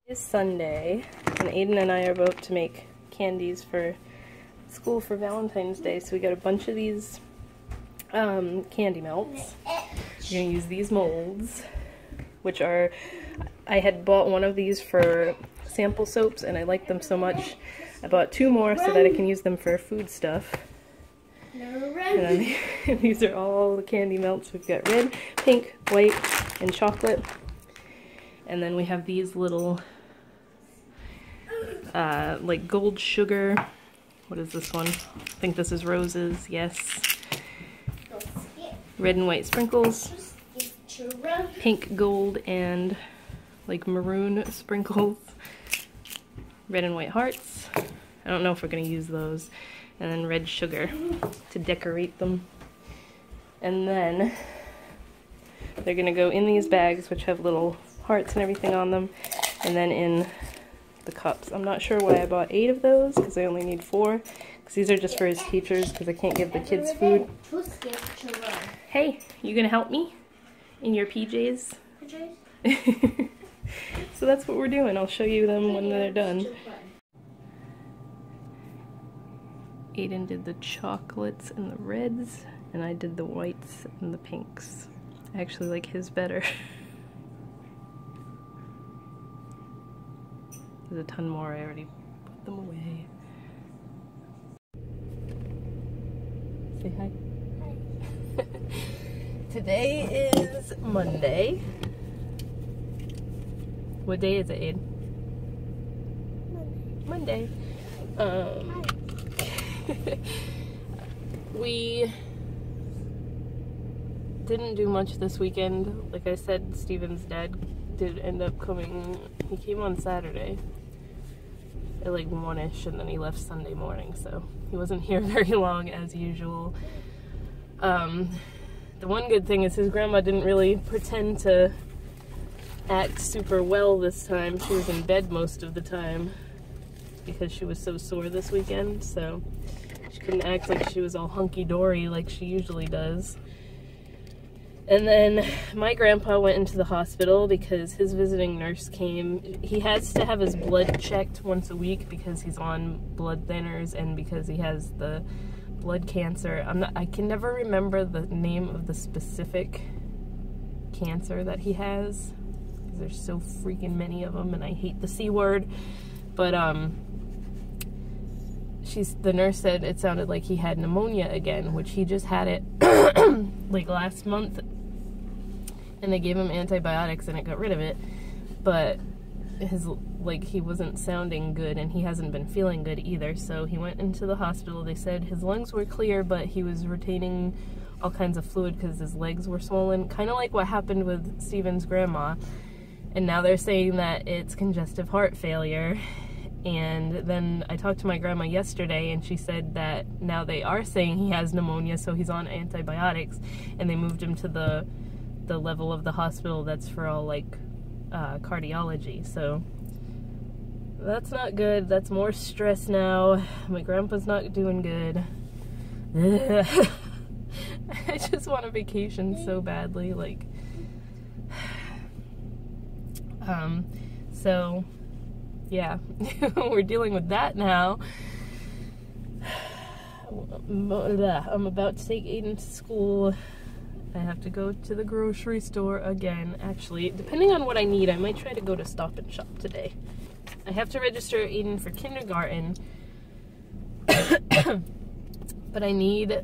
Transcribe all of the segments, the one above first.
It's Sunday, and Aiden and I are about to make candies for school for Valentine's Day. So we got a bunch of these candy melts. We're gonna use these molds, which are, I had bought one of these for sample soaps and I liked them so much I bought 2 more so that I can use them for food stuff. And then, these are all the candy melts. We've got red, pink, white, and chocolate. And then we have these little like gold sugar. What is this one? I think this is roses, yes. Red and white sprinkles. Pink, gold, and like maroon sprinkles. Red and white hearts. I don't know if we're going to use those. And then red sugar to decorate them. And then they're going to go in these bags, which have little hearts and everything on them, and then in the cups. I'm not sure why I bought 8 of those, because I only need 4, because these are just for his teachers, because I can't give the kids food. Hey, you gonna help me in your PJs? So that's what we're doing. I'll show you them when they're done. Aiden did the chocolates and the reds, and I did the whites and the pinks. I actually like his better. There's a ton more. I already put them away. Say hi. Hi. Today is Monday. What day is it, Aid? Monday. We didn't do much this weekend. Like I said, Steven's dad did end up coming. He came on Saturday at like 1-ish, and then he left Sunday morning, so he wasn't here very long as usual. The one good thing is his grandma didn't really pretend to act super well this time. She was in bed most of the time because she was so sore this weekend, so she couldn't act like she was all hunky-dory like she usually does. And then my grandpa went into the hospital because his visiting nurse came. He has to have his blood checked once a week because he's on blood thinners and because he has the blood cancer. I can never remember the name of the specific cancer that he has, because there's so freaking many of them and I hate the C word. But the nurse said it sounded like he had pneumonia again, which he just had it like last month, and they gave him antibiotics and it got rid of it, but he wasn't sounding good and he hasn't been feeling good either, so he went into the hospital. They said his lungs were clear, but he was retaining all kinds of fluid because his legs were swollen, kind of like what happened with Steven's grandma, and now they're saying that it's congestive heart failure. And then I talked to my grandma yesterday and she said that now they are saying he has pneumonia, so he's on antibiotics, and they moved him to the level of the hospital that's for all like cardiology. So that's not good. That's more stress now. My grandpa's not doing good. I just want a vacation so badly, like so yeah, we're dealing with that now. I'm about to take Aiden to school. I have to go to the grocery store again. Actually, depending on what I need, I might try to go to Stop and Shop today. I have to register Aiden for kindergarten, but I need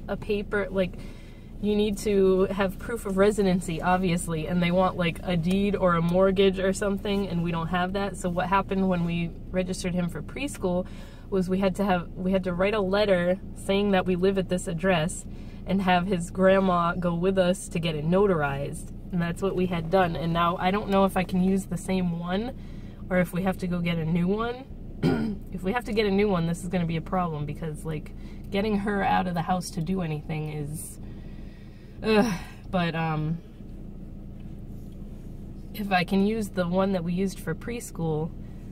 a paper, like, you need to have proof of residency, obviously, and they want like a deed or a mortgage or something, and we don't have that. So what happened when we registered him for preschool was we had to write a letter saying that we live at this address and have his grandma go with us to get it notarized, and that's what we had done. And now I don't know if I can use the same one or if we have to go get a new one. If we have to get a new one, this is going to be a problem, because like getting her out of the house to do anything is but if I can use the one that we used for preschool,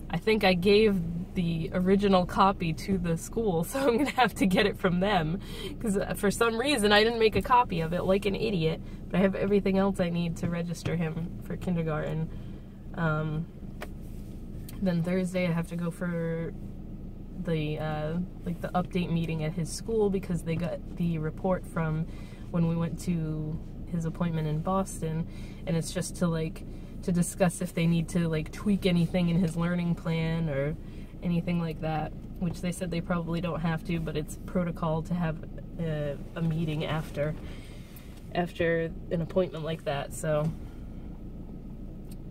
I think I gave the original copy to the school, so I'm gonna have to get it from them, because for some reason I didn't make a copy of it like an idiot, but I have everything else I need to register him for kindergarten. Then Thursday I have to go for the like the update meeting at his school because they got the report from when we went to his appointment in Boston, and it's just to discuss if they need to like tweak anything in his learning plan or anything like that, which they said they probably don't have to, but it's protocol to have a meeting after an appointment like that. So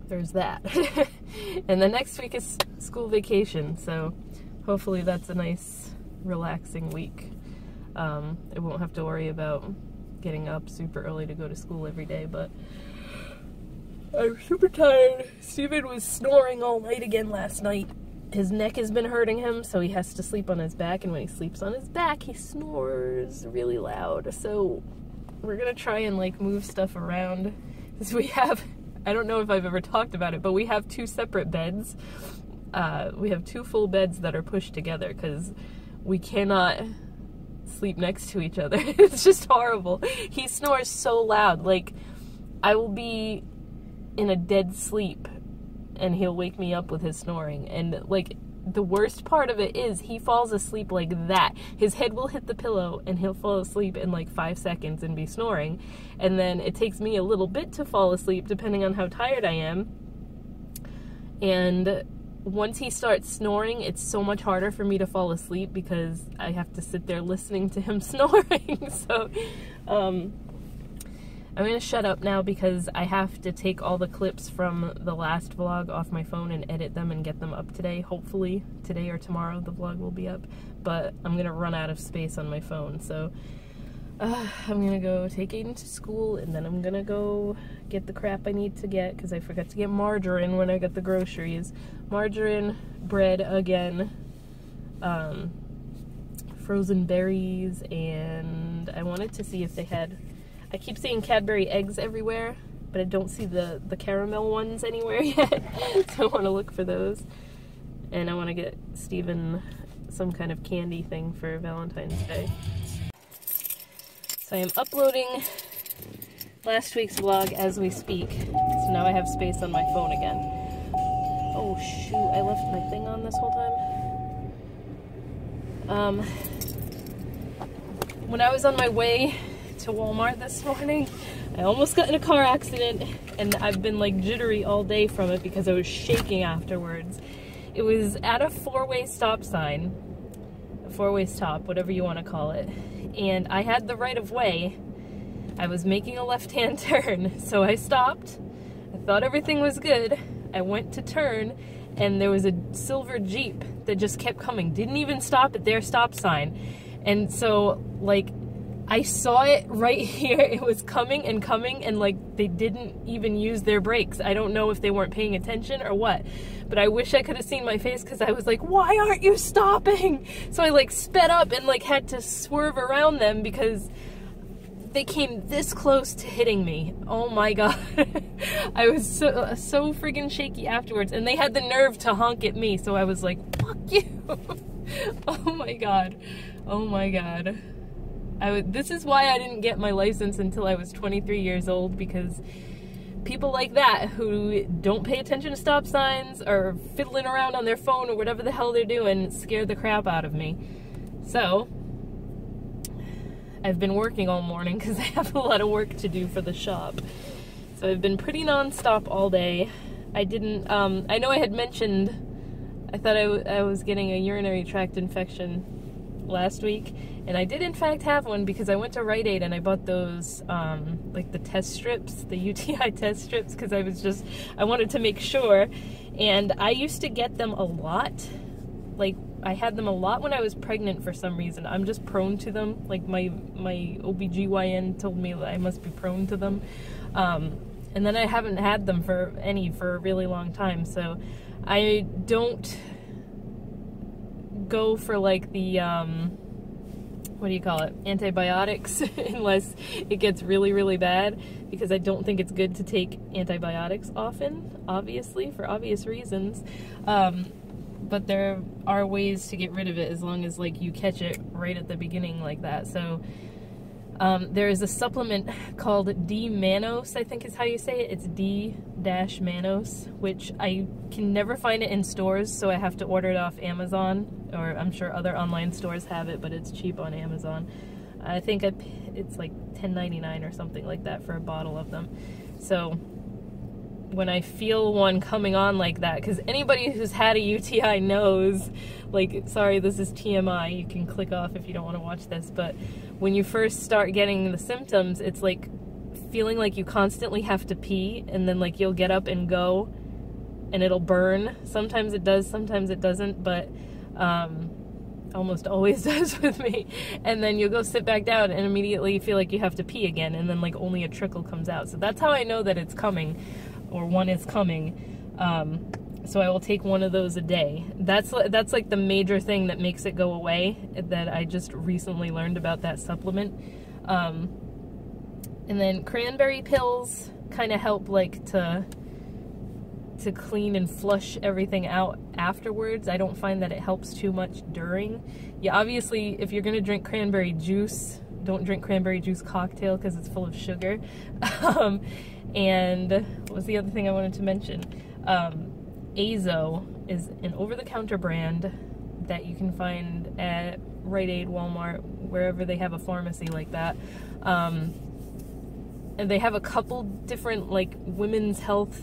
there's that. And the next week is school vacation, so hopefully that's a nice relaxing week. I won't have to worry about getting up super early to go to school every day, but I'm super tired. Steven was snoring all night again last night. His neck has been hurting him, so he has to sleep on his back, and when he sleeps on his back, he snores really loud. So we're gonna try and like move stuff around, because we have, I don't know if I've ever talked about it, but we have 2 separate beds. We have 2 full beds that are pushed together, because we cannot sleep next to each other. It's just horrible. He snores so loud, like I will be in a dead sleep and he'll wake me up with his snoring. And like the worst part of it is he falls asleep like that. His head will hit the pillow and he'll fall asleep in like 5 seconds and be snoring, and then it takes me a little bit to fall asleep depending on how tired I am. And once he starts snoring, it's so much harder for me to fall asleep because I have to sit there listening to him snoring. So I'm gonna shut up now because I have to take all the clips from the last vlog off my phone and edit them and get them up today. Hopefully today or tomorrow the vlog will be up, but I'm gonna run out of space on my phone. So I'm gonna go take Aiden to school, and then I'm gonna go get the crap I need to get, because I forgot to get margarine when I got the groceries. Margarine, bread again, frozen berries, and I wanted to see if they had, I keep seeing Cadbury eggs everywhere, but I don't see the caramel ones anywhere yet. So I want to look for those. And I want to get Steven some kind of candy thing for Valentine's Day. So I am uploading last week's vlog as we speak. So now I have space on my phone again. Oh shoot, I left my thing on this whole time. When I was on my way to Walmart this morning, I almost got in a car accident, and I've been like jittery all day from it because I was shaking afterwards. It was at a 4-way stop sign, a 4-way stop, whatever you want to call it, and I had the right of way. I was making a left-hand turn, so I stopped. I thought everything was good. I went to turn, and there was a silver Jeep that just kept coming, didn't even stop at their stop sign. And so like I saw it right here. It was coming, and like they didn't even use their brakes. I don't know if they weren't paying attention or what, but I wish I could have seen my face, because I was like, why aren't you stopping? So I like sped up and like had to swerve around them because they came this close to hitting me. Oh my god. I was so friggin' shaky afterwards, and they had the nerve to honk at me, so I was like, fuck you. Oh my god. Oh my god. This is why I didn't get my license until I was 23 years old, because people like that who don't pay attention to stop signs or fiddling around on their phone or whatever the hell they're doing scared the crap out of me. So I've been working all morning because I have a lot of work to do for the shop. So I've been pretty non-stop all day. I didn't, I know I had mentioned, I thought I was getting a urinary tract infection last week, and I did in fact have one, because I went to Rite Aid and I bought those like the test strips, the UTI test strips, because I wanted to make sure. And I used to get them a lot, like I had them a lot when I was pregnant for some reason. I'm just prone to them, like my OBGYN told me that I must be prone to them, and then I haven't had them for a really long time, so I don't go for like the what do you call it, antibiotics unless it gets really, really bad, because I don't think it's good to take antibiotics often, obviously, for obvious reasons. But there are ways to get rid of it as long as like you catch it right at the beginning like that. So There is a supplement called D-mannose, I think is how you say it. It's D-mannose, which I can never find it in stores, so I have to order it off Amazon, or I'm sure other online stores have it, but it's cheap on Amazon. I think it's like $10.99 or something like that for a bottle of them. So when I feel one coming on like that, because anybody who's had a UTI knows, like, sorry, this is TMI, you can click off if you don't want to watch this, but when you first start getting the symptoms, it's like feeling like you constantly have to pee, and then like you'll get up and go and it'll burn. Sometimes it does, sometimes it doesn't, but almost always does with me. And then you'll go sit back down and immediately feel like you have to pee again, and then like only a trickle comes out. So that's how I know that it's coming, or one is coming. So I will take one of those a day. That's like the major thing that makes it go away, that I just recently learned about that supplement. And then cranberry pills kind of help like to clean and flush everything out afterwards. I don't find that it helps too much during. Yeah, obviously if you're gonna drink cranberry juice, don't drink cranberry juice cocktail because it's full of sugar. And what was the other thing I wanted to mention? Azo is an over-the-counter brand that you can find at Rite Aid, Walmart, wherever they have a pharmacy like that. And they have a couple different like women's health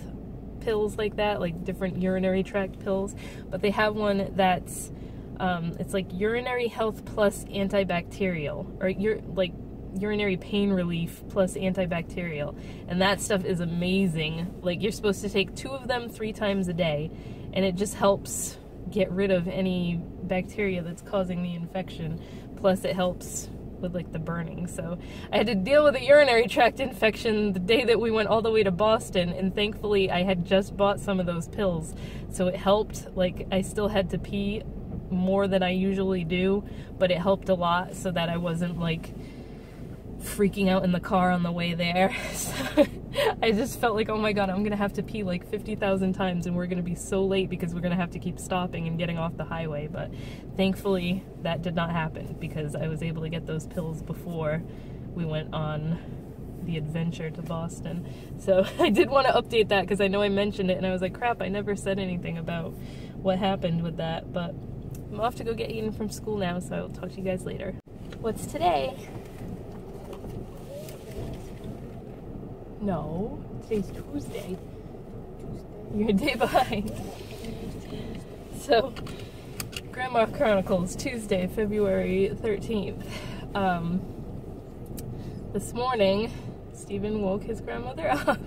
pills like that, like different urinary tract pills, but they have one that's it's like urinary health plus antibacterial, or urinary pain relief plus antibacterial, and that stuff is amazing. Like, you're supposed to take 2 of them 3 times a day, and it just helps get rid of any bacteria that's causing the infection, plus it helps with like the burning. So I had to deal with a urinary tract infection the day that we went all the way to Boston, and thankfully I had just bought some of those pills, so it helped. Like, I still had to pee more than I usually do, but it helped a lot so that I wasn't like freaking out in the car on the way there. So I just felt like, oh my god, I'm gonna have to pee like 50,000 times and we're gonna be so late because we're gonna have to keep stopping and getting off the highway. But thankfully that did not happen because I was able to get those pills before we went on the adventure to Boston. So I did want to update that because I know I mentioned it and I was like, crap, I never said anything about what happened with that. But I'm off to go get Aiden from school now, so I'll talk to you guys later. What's today? No, today's Tuesday. You're a day behind. So, Grandma Chronicles, Tuesday, February 13th. This morning, Stephen woke his grandmother up.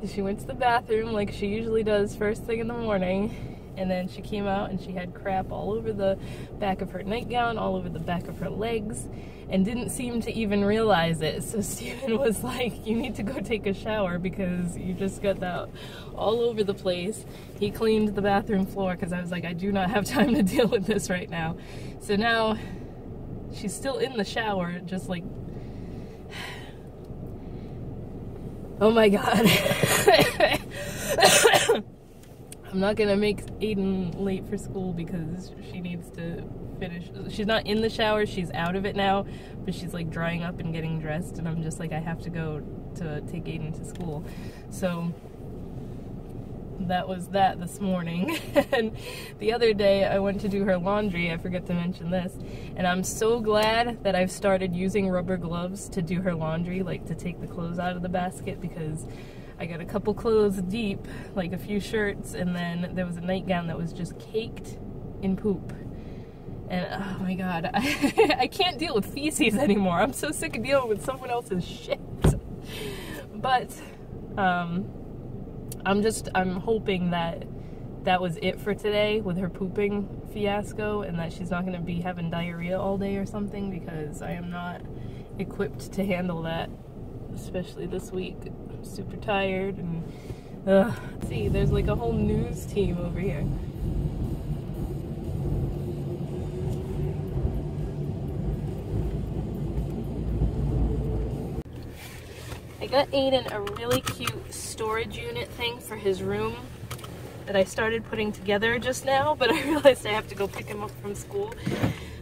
She went to the bathroom like she usually does first thing in the morning. And then she came out and she had crap all over the back of her nightgown, all over the back of her legs, and didn't seem to even realize it. So Stephen was like, you need to go take a shower because you just got that all over the place. He cleaned the bathroom floor because I was like, I do not have time to deal with this right now. So now she's still in the shower, just like, oh my god. I'm not gonna make Aiden late for school because she needs to finish. She's not in the shower, she's out of it now, but she's like drying up and getting dressed, and I'm just like, I have to go to take Aiden to school. So that was that this morning. And the other day I went to do her laundry, I forgot to mention this, and I'm so glad that I've started using rubber gloves to do her laundry, like to take the clothes out of the basket, because I got a couple clothes deep, like a few shirts, and then there was a nightgown that was just caked in poop. And oh my god, I can't deal with feces anymore. I'm so sick of dealing with someone else's shit. But I'm hoping that that was it for today with her pooping fiasco, and that she's not going to be having diarrhea all day or something, because I am not equipped to handle that, especially this week. I'm super tired, and see, there's like a whole news team over here. I got Aiden a really cute storage unit thing for his room that I started putting together just now, but I realized I have to go pick him up from school.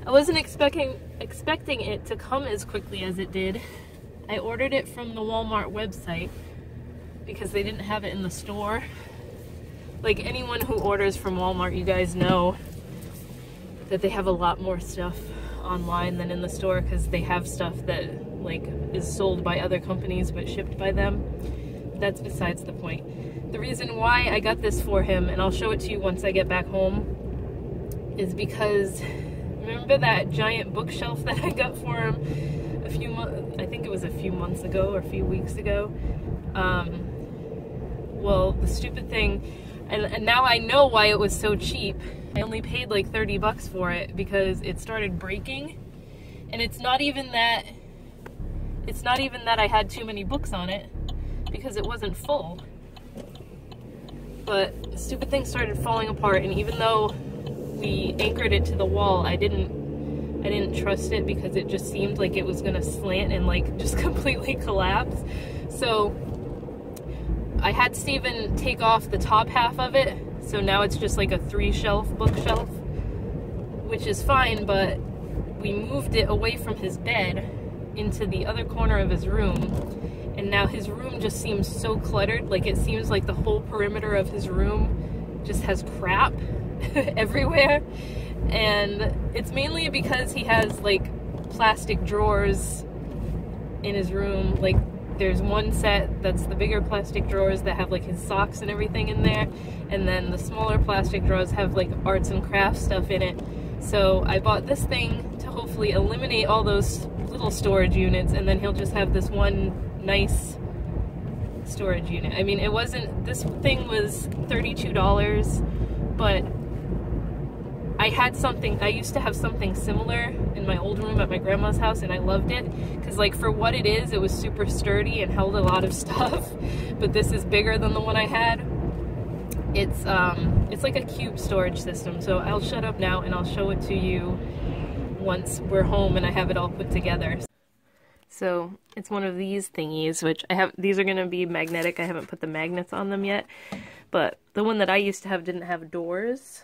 I wasn't expecting it to come as quickly as it did. I ordered it from the Walmart website because they didn't have it in the store. Like, anyone who orders from Walmart, you guys know that they have a lot more stuff online than in the store, because they have stuff that like is sold by other companies but shipped by them. That's besides the point. The reason why I got this for him, and I'll show it to you once I get back home, is because remember that giant bookshelf that I got for him I think it was a few months ago or a few weeks ago? Well, the stupid thing, and now I know why it was so cheap. I only paid like 30 bucks for it because it started breaking, and it's not even that I had too many books on it, because it wasn't full. But the stupid thing started falling apart, and even though we anchored it to the wall, I didn't trust it, because it just seemed like it was gonna slant and like just completely collapse. So I had Steven take off the top half of it, so now it's just like a 3-shelf bookshelf, which is fine, but we moved it away from his bed into the other corner of his room, and now his room just seems so cluttered. Like, it seems like the whole perimeter of his room just has crap everywhere. And it's mainly because he has like plastic drawers in his room. Like, there's one set that's the bigger plastic drawers that have like his socks and everything in there, and then the smaller plastic drawers have like arts and crafts stuff in it. So I bought this thing to hopefully eliminate all those little storage units, and then he'll just have this one nice storage unit. I mean, this thing was $32, but I used to have something similar in my old room at my grandma's house, and I loved it because, like, for what it is, it was super sturdy and held a lot of stuff. But this is bigger than the one I had. It's like a cube storage system. So I'll shut up now and I'll show it to you once we're home and I have it all put together. So it's one of these thingies, which these are going to be magnetic. I haven't put the magnets on them yet, but the one that I used to have didn't have doors,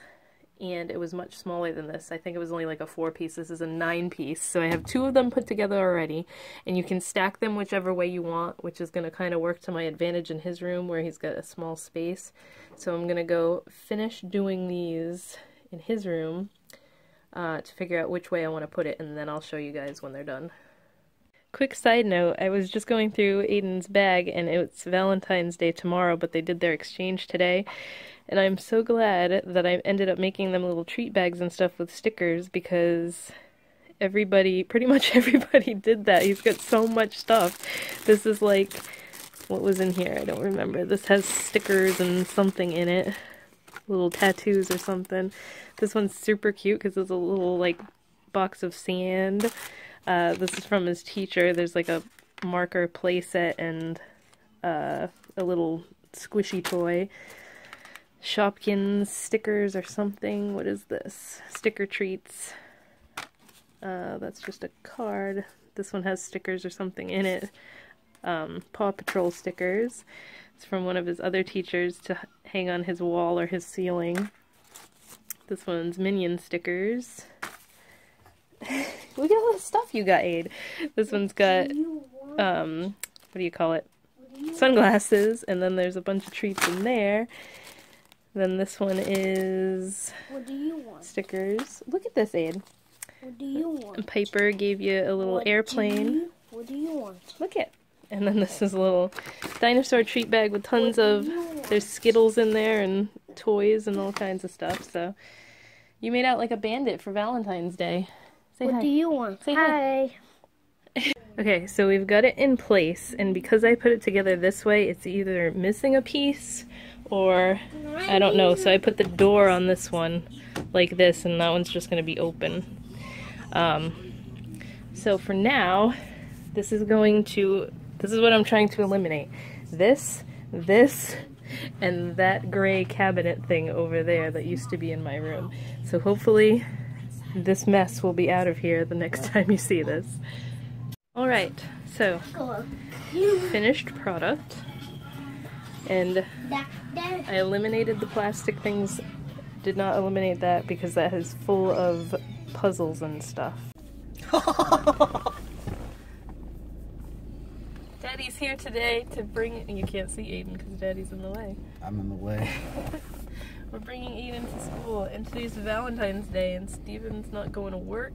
and it was much smaller than this. I think it was only like a 4-piece. This is a 9-piece. So I have 2 of them put together already, and you can stack them whichever way you want, which is going to kind of work to my advantage in his room where he's got a small space. So I'm going to go finish doing these in his room to figure out which way I want to put it, and then I'll show you guys when they're done. Quick side note, I was just going through Aiden's bag, and it's Valentine's Day tomorrow, but they did their exchange today. And I'm so glad that I ended up making them little treat bags and stuff with stickers, because pretty much everybody did that. He's got so much stuff. This is like, what was in here? I don't remember. This has stickers and something in it. Little tattoos or something. This one's super cute because it's a little like box of sand. This is from his teacher. There's like a marker play set and a little squishy toy. Shopkins stickers or something. What is this? Sticker treats. That's just a card. This one has stickers or something in it. Paw Patrol stickers. It's from one of his other teachers to hang on his wall or his ceiling. This one's Minion stickers. Look at all the stuff you got, Aid. This one's got, what do you call it? Sunglasses, and then there's a bunch of treats in there. Then this one is what do you want? Stickers. Look at this, Aid. What do you want? And Piper gave you a little airplane. What do you want? Look at. And then this is a little dinosaur treat bag with tons of, there's Skittles in there and toys and all kinds of stuff. So you made out like a bandit for Valentine's Day. Say hi. What do you want? Say hi. Okay, so we've got it in place, and because I put it together this way, it's either missing a piece or I don't know. So I put the door on this one like this, and that one's just going to be open. So for now, this is what I'm trying to eliminate. This, and that gray cabinet thing over there that used to be in my room. So hopefully this mess will be out of here the next time you see this. Alright, so finished product. And I eliminated the plastic things. Did not eliminate that because that is full of puzzles and stuff. Daddy's here today to bring... You can't see Aiden because Daddy's in the way. I'm in the way. We're bringing Aiden to school, and today's Valentine's Day, and Steven's not going to work.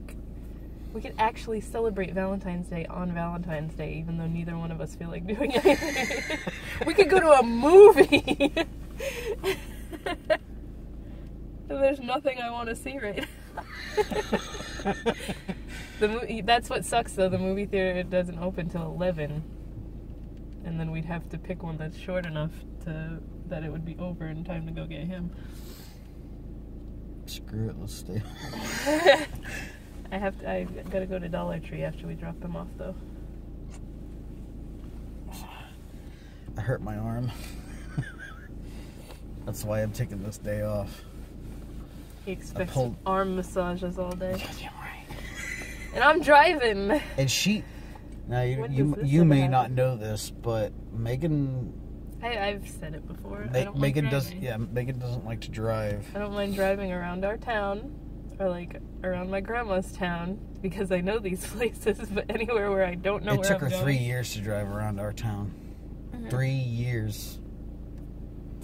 We could actually celebrate Valentine's Day on Valentine's Day, even though neither one of us feel like doing anything. We could go to a movie! There's nothing I want to see right now. That's what sucks, though. The movie theater doesn't open till 11. And then we'd have to pick one that's short enough that it would be over in time to go get him. Screw it, let's stay. I gotta go to Dollar Tree after we drop him off, though. I hurt my arm. That's why I'm taking this day off. He expects arm massages all day. Yeah, right. And I'm driving. And she... Now, you may not know this, but Megan... I've said it before. Megan doesn't like to drive. I don't mind driving around our town, or like around my grandma's town, because I know these places. But anywhere where I don't know, it took her 3 years to drive around our town. 3 years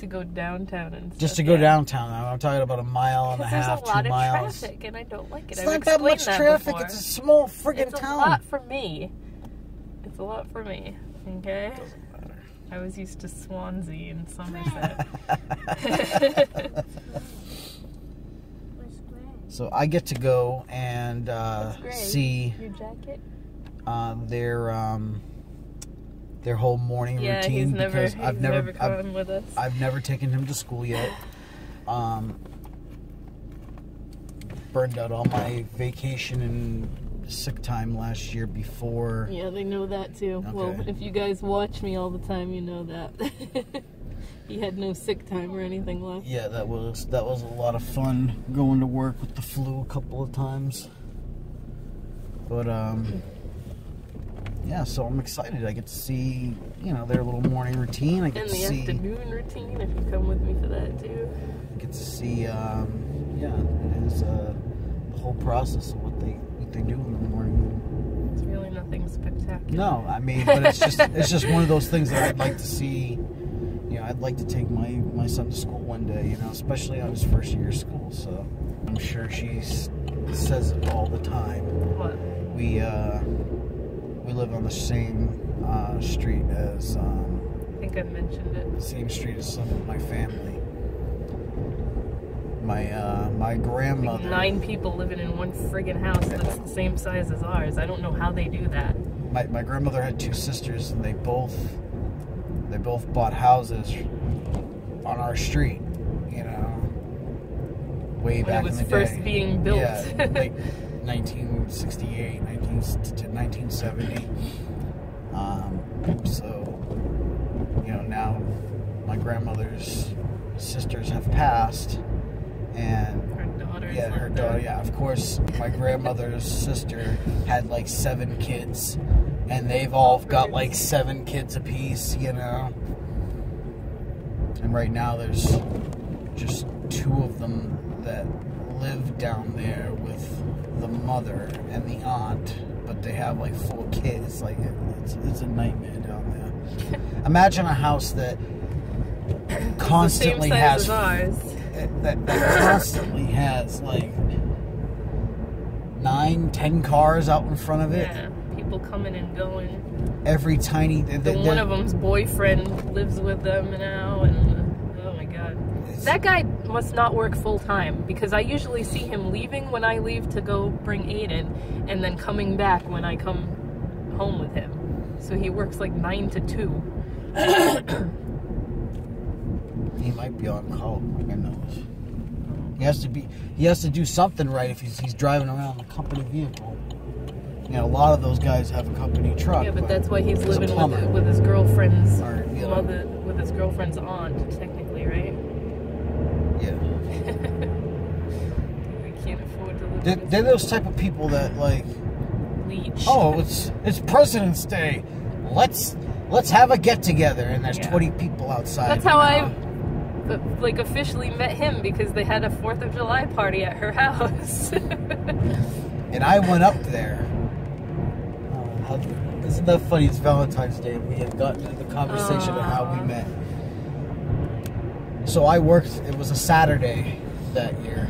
to go downtown and stuff. Just to go downtown. I'm talking about a mile and a half, 2 miles. There's a lot of traffic, and I don't like it. It's not that much traffic. It's a small friggin' town. It's a lot for me. It's a lot for me. Okay. Doesn't matter. I was used to Swansea and Somerset. So I get to go and see your jacket. Their whole morning routine. He's because I've never come with us. I've never taken him to school yet. Burned out all my vacation and sick time last year before. Yeah, they know that too. Okay. Well, if you guys watch me all the time, you know that. He had no sick time or anything left. Yeah, that was a lot of fun going to work with the flu a couple of times. But yeah, so I'm excited. I get to see, their little morning routine. I get to see the afternoon routine if you come with me for that too. I get to see, it is the whole process of what they do in the morning. It's really nothing spectacular. No, I mean, but it's just one of those things that I'd like to see. I'd like to take my son to school one day, especially on his first year of school. So I'm sure she says it all the time. What? We live on the same street as. I think I mentioned it. Same street as some of my family. My grandmother. Like 9 people living in one friggin' house that's the same size as ours. I don't know how they do that. My grandmother had 2 sisters, and they both bought houses on our street. Way back in the day. It was first being built. Yeah, like 1968, 1970. So, now my grandmother's sisters have passed. And her daughter, of course, my grandmother's sister had like 7 kids, and they've all got like 7 kids apiece, And right now there's just 2 of them that live down there with the mother and the aunt, but they have like 4 kids. Like it's a nightmare down there. Imagine a house that constantly has that constantly has like 9, 10 cars out in front of it. Yeah, people coming and going. Every tiny. One of them's boyfriend lives with them now, and oh my god, that guy must not work full time, because I usually see him leaving when I leave to go bring Aiden, and then coming back when I come home with him. So he works like 9 to 2. He might be on call. Who knows? He has to do something right if he's driving around a company vehicle. A lot of those guys have a company truck. Yeah, but that's why he's living with his girlfriend's mother, with his girlfriend's aunt, technically, right? Yeah. We can't afford to live. They're those type of people that like. Leech. Oh, it's President's Day. Let's have a get together, and there's 20 people outside. That's how like officially met him because they had a 4th of July party at her house. And I went up there. Isn't that funny? It's Valentine's Day. We had gotten into the conversation of how we met. So I worked, it was a Saturday that year,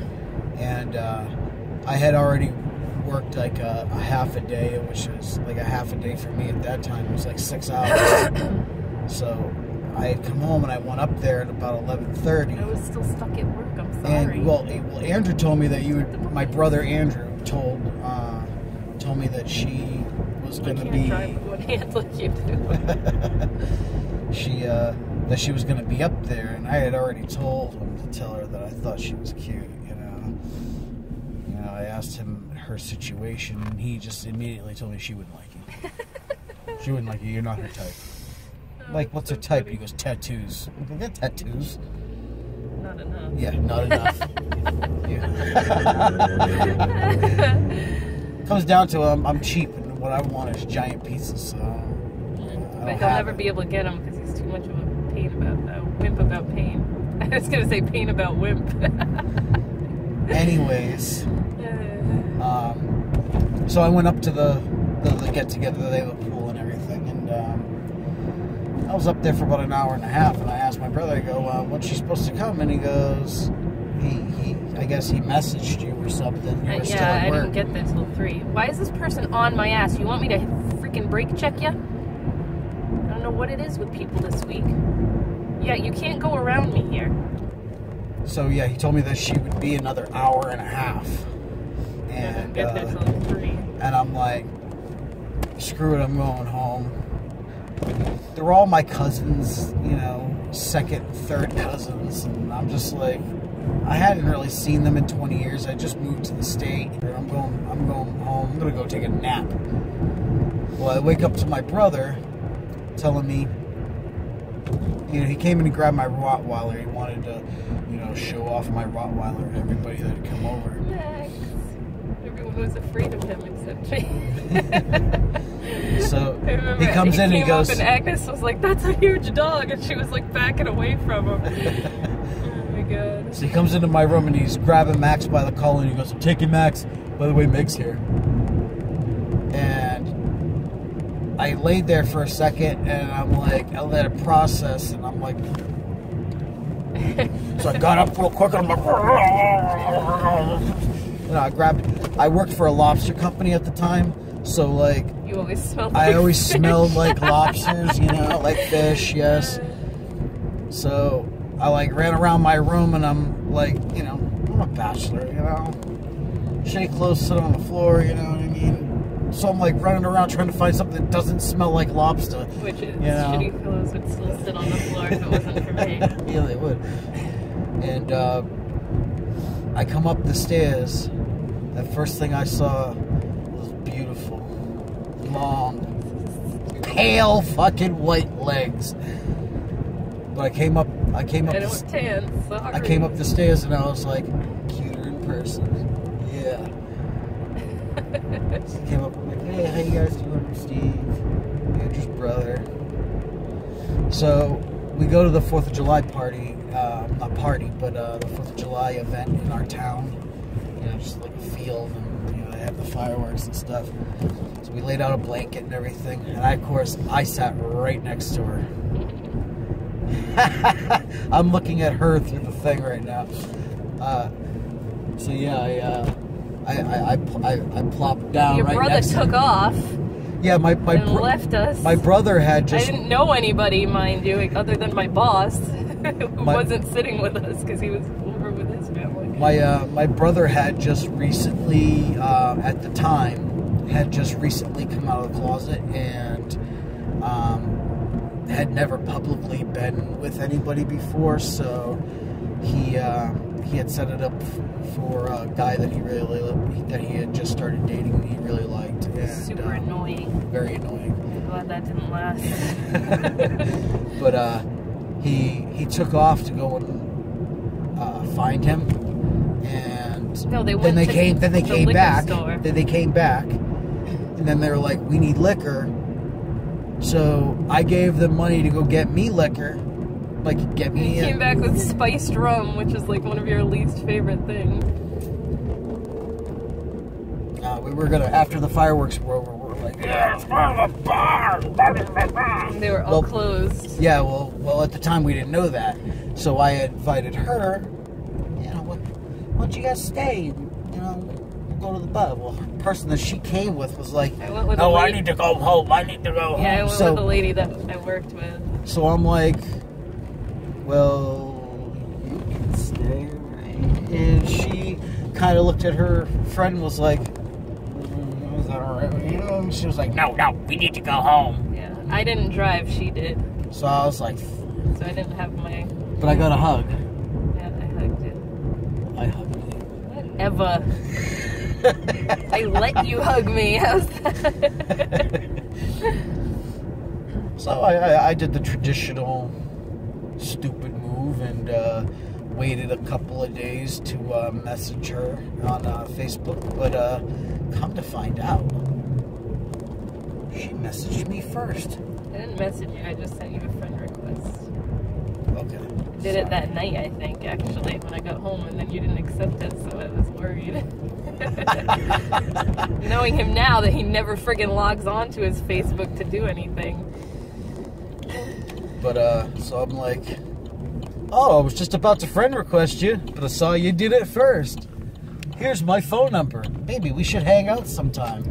and I had already worked like a half a day, which was like a half a day for me at that time. It was like 6 hours. So I had come home and I went up there at about 11:30. I was still stuck at work. I'm sorry. And well, Andrew told me that my brother Andrew told me that she was going to be. Drive with one hand like you do. That she was going to be up there, and I had already told him to tell her that I thought she was cute. You know, I asked him her situation, and he just immediately told me she wouldn't like you. She wouldn't like you. You're not her type. Like, what's her type? He goes, tattoos. I got tattoos. Not enough. Yeah, not enough. Comes down to I'm cheap, and what I want is giant pizzas. So but he'll never be able to get them because he's too much of a wimp about pain. I was gonna say pain about wimp. Anyways, so I went up to the get together. They have a pool and everything, and I was up there for about an hour and a half. And I asked my brother, I go, when's she supposed to come? And he goes, I guess he messaged you or something. You were still at work. I didn't get there till 3. Why is this person on my ass? You want me to freaking brake check you? I don't know what it is with people this week. Yeah, you can't go around me here. So yeah, he told me that she would be another hour and a half. And get there till 3. And I'm like, screw it, I'm going home. They're all my cousins, you know, second, third cousins, and I'm just like, I hadn't really seen them in 20 years. I just moved to the state. I'm going home. I'm gonna go take a nap. Well, I wake up to my brother telling me, you know, he came in and grabbed my Rottweiler. He wanted to, you know, show off my Rottweiler to everybody that had come over. Max. Everyone was afraid of him except me. So he comes in and he goes, and Agnes was like, "That's a huge dog," and she was like backing away from him. Oh my god. So he comes into my room and he's grabbing Max by the collar and he goes, "I'm taking Max. By the way, Meg's here." And I laid there for a second and I'm like, I let it process and I'm like, so I got up real quick and I'm like, and I grabbed, I worked for a lobster company at the time, so like, you always smelled like I always fish. smelled like lobsters, you know, like fish, yes. So I like ran around my room and I'm like, you know, I'm a bachelor, you know, shitty clothes sit on the floor, you know what I mean? So I'm like running around trying to find something that doesn't smell like lobster. Which is, you know? shitty pillows would still sit on the floor if it wasn't for me. Yeah, they would. And I come up the stairs. The first thing I saw was beautiful, long, pale fucking white legs. But I came up. I don't tan. Sorry. I came up the stairs and I was like, cuter in person. Yeah. So I came up and like, hey, how you guys doing? I'm Steve, Andrew's brother. So we go to the 4th of July party, not party, but the 4th of July event in our town. You know, just like a field, and you know they have the fireworks and stuff. So we laid out a blanket and everything, and of course I sat right next to her. I'm looking at her through the thing right now. So yeah, I plopped down. Your right brother next took off. Yeah, my left us. My brother had just. I didn't know anybody, mind you, other than my boss, who wasn't sitting with us because he was over with his family. My brother had just recently, at the time, had just recently come out of the closet and had never publicly been with anybody before, so he had set it up for a guy that he had just started dating and he really liked. And, super annoying. Very annoying. I'm glad that didn't last. But he took off to go and find him, and no, they then they came back. Store. Then they came back, and then they were like, "We need liquor." So I gave them money to go get me liquor, like get me. You came back with spiced rum, which is like one of your least favorite things. We were gonna, after the fireworks were over, we were like, yeah, let's go to the bar. They were all closed. Yeah, well, at the time we didn't know that, so I invited her. You know, why don't you guys stay? You know, we'll go to the bar. Well, the person that she came with was like, no, I need to go home. I need to go home. Yeah, I went with the lady that I worked with. So I'm like, well, you can stay, right? And she kind of looked at her friend and was like, is that all right with you? And she was like, no, we need to go home. Yeah, I didn't drive, she did. So I was like, so I didn't have my... But I got a hug. Yeah, I hugged you. I hugged you. Whatever. I let you hug me. How's that? So I did the traditional stupid move and waited a couple of days to message her on Facebook, but come to find out, she messaged me first. I didn't message you, I just sent you a friend request. Okay. Did it that night, I think, actually, when I got home, and then you didn't accept it, so I was worried. Knowing him now that he never friggin' logs on to his Facebook to do anything. But, so I'm like, oh, I was just about to friend request you, but I saw you did it first. Here's my phone number. Maybe we should hang out sometime.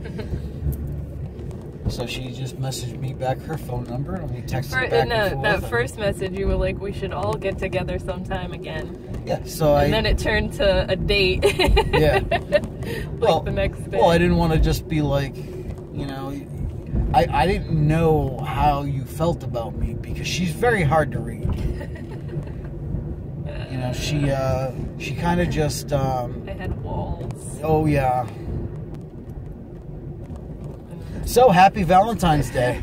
So she just messaged me back her phone number, and we texted back and forth. That first message, you were like, we should all get together sometime again. Yeah, so And then it turned to a date. Yeah. The next day. Well, I didn't want to just be like, you know, I didn't know how you felt about me, because she's very hard to read. You know, she kind of just... I had walls. Oh, yeah. So, happy Valentine's Day.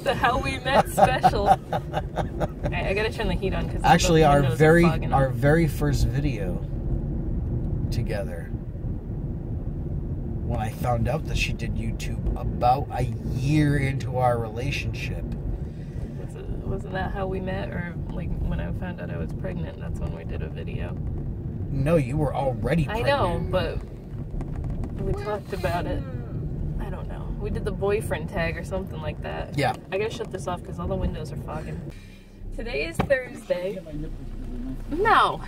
The How We Met special. Alright, I gotta turn the heat on. Actually, our very first video together, when I found out that she did YouTube about a year into our relationship. Wasn't that how we met? Or like when I found out I was pregnant, that's when we did a video? No, you were already pregnant. I know, but we talked about it. I don't know. We did the boyfriend tag or something like that. Yeah. I gotta shut this off because all the windows are fogging. Today is Thursday. No.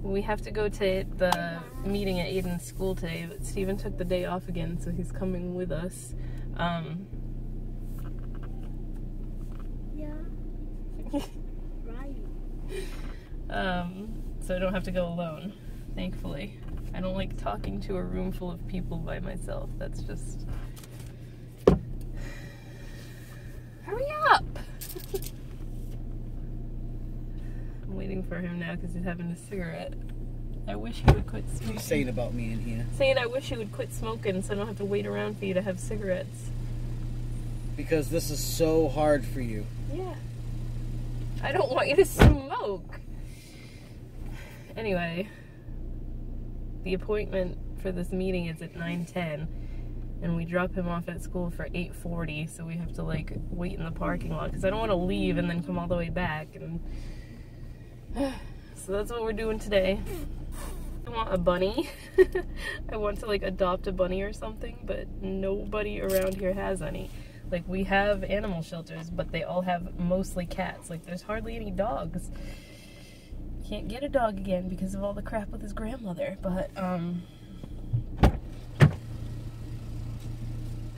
We have to go to the meeting at Aiden's school today, but Steven took the day off again, so he's coming with us. Yeah. Right. So I don't have to go alone, thankfully. I don't like talking to a room full of people by myself. That's just... Hurry up! I'm waiting for him now because he's having a cigarette. I wish he would quit smoking. What are you saying about me in here? Saying I wish he would quit smoking so I don't have to wait around for you to have cigarettes. Because this is so hard for you. Yeah. I don't want you to smoke. Anyway, the appointment for this meeting is at 9:10, and we drop him off at school for 8:40, so we have to like wait in the parking lot because I don't want to leave and then come all the way back. And so that's what we're doing today. I want a bunny. I want to like adopt a bunny or something, but nobody around here has any. Like, we have animal shelters, but they all have mostly cats. Like, there's hardly any dogs. Can't get a dog again because of all the crap with his grandmother, but, I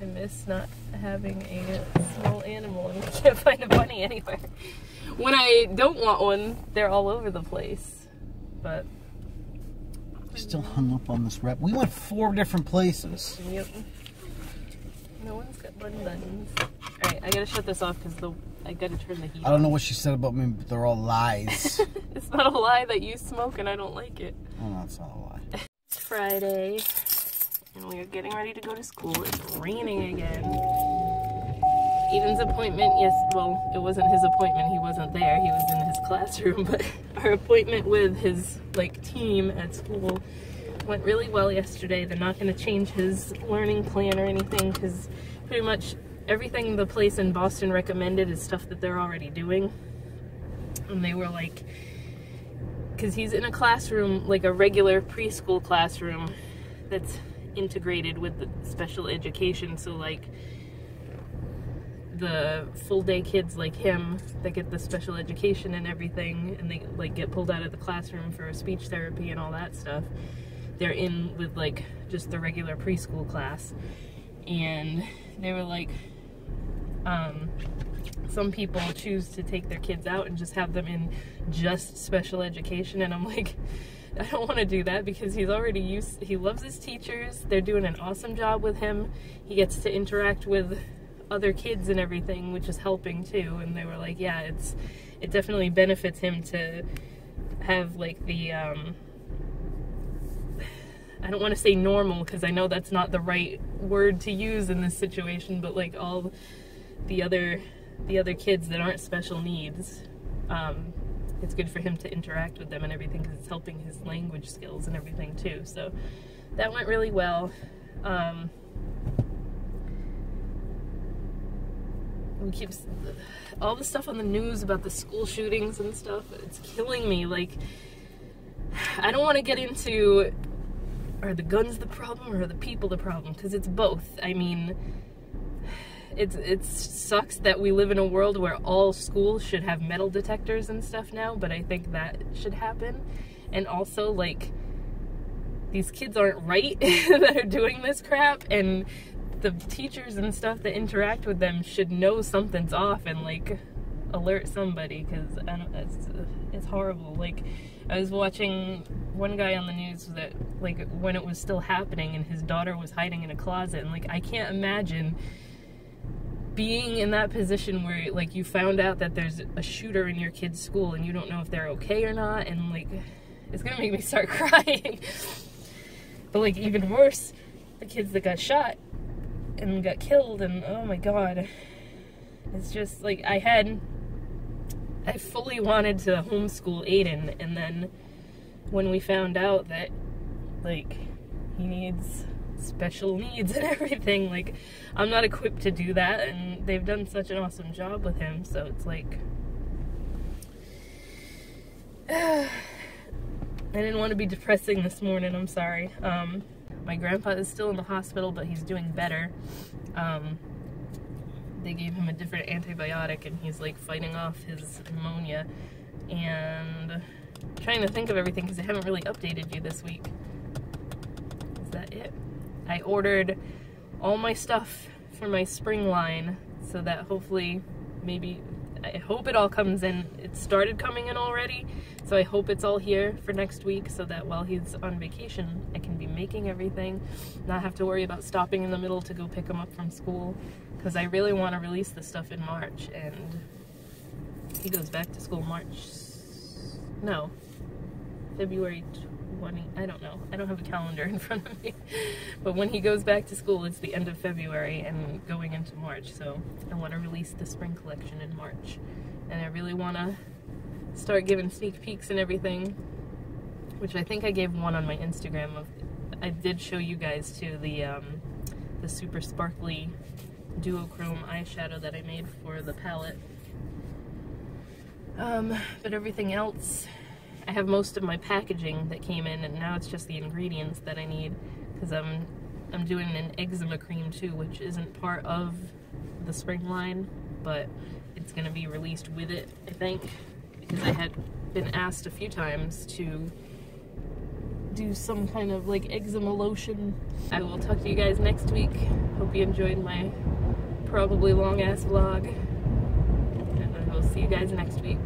miss not having a small animal, and we can't find a bunny anywhere. When I don't want one, they're all over the place, but... Still hung up on this rep. We went 4 different places. Yep. No one's got bunny buttons. Alright, I gotta shut this off because I gotta turn the heat on. I don't know what she said about me, but they're all lies. It's not a lie that you smoke and I don't like it. Oh, no, it's not a lie. It's Friday, and we are getting ready to go to school. It's raining again. Eden's appointment, yes, well, it wasn't his appointment. He wasn't there. He was in his classroom, but our appointment with his, like, team at school went really well yesterday. They're not going to change his learning plan or anything because pretty much everything the place in Boston recommended is stuff that they're already doing. And they were like, because he's in a classroom, like a regular preschool classroom that's integrated with the special education, so like the full day kids like him that get the special education and everything, and they like get pulled out of the classroom for speech therapy and all that stuff, they're in with like just the regular preschool class. And they were like, some people choose to take their kids out and just have them in just special education, and I'm like, I don't want to do that, because he's already he loves his teachers, they're doing an awesome job with him, he gets to interact with other kids and everything, which is helping too. And they were like, yeah, it definitely benefits him to have like the I don't want to say normal, because I know that's not the right word to use in this situation, but like all the other kids that aren't special needs, it's good for him to interact with them and everything, because it's helping his language skills and everything too. So that went really well. We keep all the stuff on the news about the school shootings and stuff, it's killing me. Like, I don't want to get into, are the guns the problem or are the people the problem, because it's both. I mean, it sucks that we live in a world where all schools should have metal detectors and stuff now, but I think that should happen. And also, like, these kids aren't right that are doing this crap, and the teachers and stuff that interact with them should know something's off and like alert somebody, because it's horrible. Like, I was watching one guy on the news that, like, when it was still happening and his daughter was hiding in a closet, and like, I can't imagine being in that position where like you found out that there's a shooter in your kid's school and you don't know if they're okay or not, and like, it's gonna make me start crying. But like, even worse, the kids that got shot and got killed, and oh my god, it's just like, I fully wanted to homeschool Aiden, and then when we found out that like he needs special needs and everything, like, I'm not equipped to do that, and they've done such an awesome job with him, so it's like, I didn't want to be depressing this morning, I'm sorry. My grandpa is still in the hospital, but he's doing better. They gave him a different antibiotic, and he's like fighting off his pneumonia. And I'm trying to think of everything, because I haven't really updated you this week. Is that it? I ordered all my stuff for my spring line, so that hopefully, maybe, I hope it all comes in. It started coming in already, so I hope it's all here for next week, so that while he's on vacation, I can be making everything, not have to worry about stopping in the middle to go pick him up from school, because I really want to release this stuff in March, and he goes back to school February 20, I don't know. I don't have a calendar in front of me. But when he goes back to school, it's the end of February and going into March. So I want to release the spring collection in March. And I really want to start giving sneak peeks and everything, which I think I gave one on my Instagram. I did show you guys too the super sparkly duochrome eyeshadow that I made for the palette. But everything else, I have most of my packaging that came in, and now it's just the ingredients that I need, because I'm doing an eczema cream too, which isn't part of the spring line, but it's going to be released with it, I think, because I had been asked a few times to do some kind of like eczema lotion. I will talk to you guys next week. Hope you enjoyed my probably long ass vlog, and I will see you guys next week.